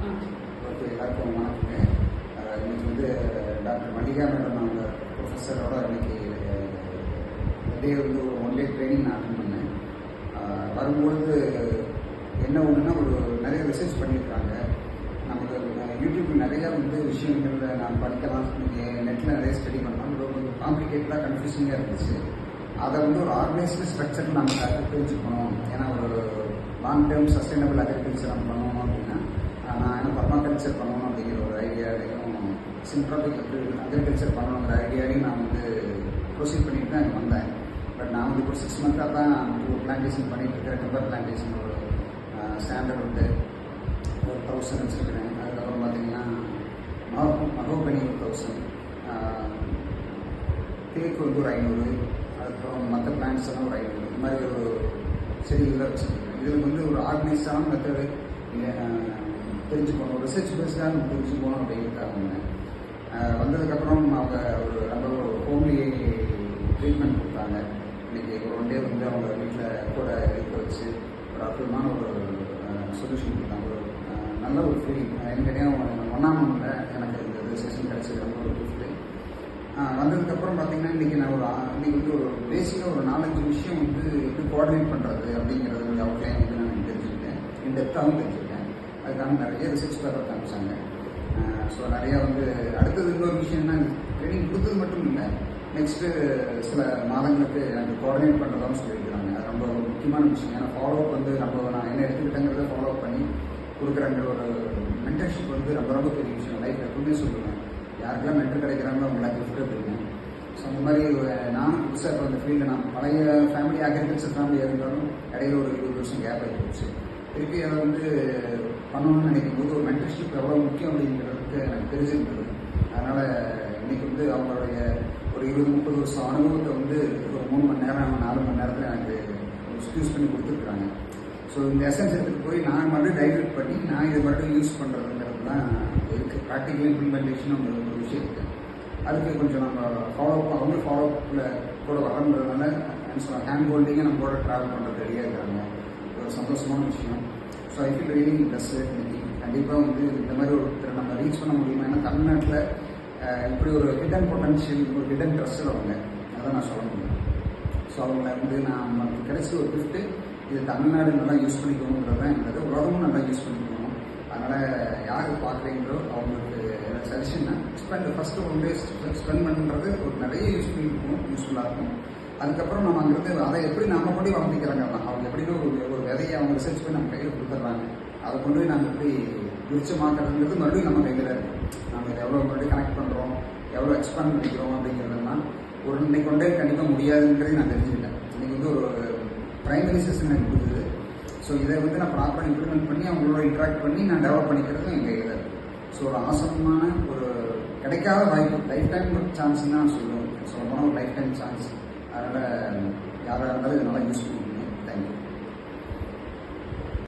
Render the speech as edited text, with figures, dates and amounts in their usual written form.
Okay, எல்லாருக்கும் வணக்கங்க. இன்னைக்கு வந்து டாக்டர் மல்லிகா மேடம் அவங்க ப்ரொஃபஸரோட இன்னைக்கு டே வந்து ஒரு 1 டே ட்ரைனிங் நான் அட்டன் பண்ணேன். வரும்பொழுது என்ன ஒன்றுனா நிறைய ரிசர்ச் பண்ணியிருக்காங்க. நமக்கு யூடியூப்ல நிறையா விஷயங்கள் நான் படிக்கலாம், நெட்டில் நிறைய ஸ்டடி பண்ணலாம். கொஞ்சம் காம்ப்ளிகேட்டடாக கன்ஃபியூசிங்காக இருந்துச்சு. அதை ஒரு ஆர்கனைஸ்டு ஸ்ட்ரக்சர் நம்ம தெரிஞ்சுக்கணும். ஏன்னா ஒரு லாங் டேர்ம் சஸ்டைனபிள் அக்ரிகல்ச்சர் நம்ம பண்ணணும் அப்படின்னா நான் பர்மாகல்ச்சர் பண்ணணும் அப்படிங்கிற ஒரு ஐடியாவையும் சின்ட்ராபிக் அக்ரிகல்ச்சர் பண்ணணுங்கிற ஐடியாவையும் நான் ப்ரொசீட் பண்ணிட்டு தான் வந்தேன். பட் நான் இப்போ 6 மந்த்தாக தான் ஒரு பிளான்டேஷன் பண்ணிட்டு இருக்கிறேன். டெம்பர் பிளான்டேஷன் ஒரு ஸ்டாண்டர்ட் ஒரு 1000 வச்சுருக்கிறேன். அதுக்கப்புறம் பார்த்தீங்கன்னா மகோபனி ஒரு 1000, தேக்கு ஒரு 500, அதுக்கப்புறம் மற்ற பிளான்ஸ் எல்லாம் ஒரு 500, இந்த மாதிரி ஒரு செடிகளில் வச்சுருக்கேன். இதுக்கு ஒரு ஆர்கனைஸ்டான மெத்தடு தெரிஞ்சுக்கணும், ரிசர்ச் பேஸ்டாக நம்ம தெரிஞ்சுக்கணும் அப்படிங்கிறதுக்காக வந்ததுக்கப்புறம் அவங்க நம்ம ஒரு ஹோம்லி ட்ரீட்மெண்ட் கொடுத்தாங்க. இன்றைக்கி ஒரு 1 டே அவங்க வீட்டில் கூட இருக்க வச்சு ஒரு அற்புதமான ஒரு சொல்யூஷன் கொடுத்தாங்க. ஒரு நல்ல ஒரு ஃபீலிங். எனக்கு 1ஆம் மந்த்ல எனக்கு இந்த செஷன் கிடச்சது ரொம்ப ஒரு கிஃப்ட்டு. வந்ததுக்கப்புறம் பார்த்தீங்கன்னா இன்றைக்கி நான் இன்றைக்கி ஒரு பேசிக்காக ஒரு 4-5 விஷயம் எப்படி கோஆர்டினேட் பண்ணுறது அப்படிங்கிறது அவுட்லைன் நான் தெரிஞ்சுக்கிட்டேன். இன்டெப்த்தாகவும் தெரிஞ்சுக்கிட்டேன். அதுக்காக நிறைய ரிசர்ச் பேப்பர் காமிச்சாங்க. ஸோ நிறையா அடுத்தது இன்னொரு விஷயம்னா ட்ரைனிங் கொடுத்தது மட்டும் இல்லை, நெக்ஸ்ட்டு சில மாதங்களுக்கு எனக்கு கோஆர்டினேட் பண்ணுறதான்னு சொல்லியிருக்கிறாங்க. அது ரொம்ப முக்கியமான விஷயம். ஏன்னா ஃபாலோஅப் நான் என்ன எடுத்துக்கிட்டேங்கிறத ஃபாலோஅப் பண்ணி கொடுக்குறாங்க. ஒரு மென்டர்ஷிப் ரொம்ப ரொம்ப பெரிய விஷயம். லைஃப் எப்பவுமே சொல்லுவேன், யாருக்கெல்லாம் மென்டர் கிடைக்கிறாங்களோ அவங்கள கிஃப்ட் அப்படின்னு. ஸோ அந்த மாதிரி நானும் புதுசாக இப்போ அந்த ஃபீல்டில் நான் பழைய ஃபேமிலி அக்ரிகல்ச்சர் ஃபேமிலியாக இருந்தாலும் இடையில ஒரு 20 வருஷம் கேப் ஆகி போச்சு. திருப்பி அதை பண்ணணும்னு நினைக்கும் போது ஒரு மென்டர்ஷிப் எவ்வளோ முக்கியம் அப்படிங்கிறதுக்கு எனக்கு தெரிஞ்சிருந்தது. அதனால் இன்றைக்கி அவங்களுடைய ஒரு 20-30 வருஷம் அனுபவத்தை ஒரு 3 மணி நேரம் 4 மணி நேரத்தில் எனக்கு யூஸ் பண்ணி கொடுத்துருக்குறாங்க. ஸோ இந்த எசன்ஸ் எடுத்துகிட்டு போய் நான் மறுபடியும் டைவர்ட் பண்ணி நான் இதை மறுபடியும் யூஸ் பண்ணுறதுங்கிறது தான் இருக்குது. ப்ராக்டிக்கல் இம்ப்ளிமெண்டேஷன் ஒரு விஷயம் இருக்குது. அதுக்கு கொஞ்சம் நம்ம அவங்க ஃபாலோஅப்பில் கூட வரன்றதுனால ஹேண்ட் ஹோல்டிங்கை நம்ம கூட ட்ராவல் பண்ணுறது ரெடியாக இருக்கிறாங்க. ஒரு சந்தோஷமான விஷயம். So I feel really interested. இன்னைக்கு கண்டிப்பாக இந்த மாதிரி ஒருத்தர் நம்ம ரீச் பண்ண முடியுமா? ஏன்னா தமிழ்நாட்டில் இப்படி ஒரு ஹிடன் பொட்டன்ஷியல், ஒரு ஹிடன் ட்ரஸ்டர் அவங்க, அதான் நான் சொல்ல முடியும். ஸோ அவங்கள நமக்கு கிடைச்ச ஒரு கிஃப்ட்டு. இது தமிழ்நாடு நல்லா யூஸ் பண்ணிக்கணுங்கிறது தான் என்னது, உலகமும் நல்லா யூஸ் பண்ணிக்கணும். அதனால் யார் பார்க்குறீங்களோ அவங்களுக்கு சஜஷன்னா ஃபஸ்ட்டு 1 டே ஸ்பெண்ட் பண்ணுறது ஒரு நிறைய யூஸ்ஃபுல்லாக இருக்கும். அதுக்கப்புறம் நம்ம அங்கிருந்து அதை எப்படி நம்ம கொண்டு வளர்த்திக்கிறாங்க. அவங்க எப்படின்னு ஒரு விதையை அவங்க ரிசர்ச் பண்ணி நம்ம கையில் கொடுத்துட்றாங்க. அதை கொண்டு போய் நம்ம எப்படி விருட்சமாக்குறதுங்கிறது மறுபடியும் நம்ம கையில் இருக்குது. நம்ம இதை எவ்வளோ மறுபடியும் கனெக்ட் பண்ணுறோம், எவ்வளோ எக்ஸ்பேண்ட் பண்ணிக்கிறோம் அப்படிங்கிறதெல்லாம் இன்னைக்கு கொண்டே கண்டிப்பாக முடியாதுங்கிறதையும் நான் தெரிஞ்சுக்கிட்டேன். இன்றைக்கி ஒரு ப்ரைமரி செஷன் எனக்கு கொடுக்குது. ஸோ இதை நான் ப்ராப்பராக இம்ப்ளிமெண்ட் பண்ணி அவங்களோட இன்ட்ராக்ட் பண்ணி நான் டெவலப் பண்ணிக்கிறதும் என் கையில் இருக்குது. ஸோ ஒரு ஆசனமான ஒரு கிடைக்காத வாய்ப்பு, லைஃப் டைம் சான்ஸ் தான் நான் சொல்லுவேன். சொல்லப்போனால் ஒரு லைஃப் டைம் சான்ஸ். அதனால் யாராக இருந்தாலும் இதனால் யூஸ் பண்ணுவோம்.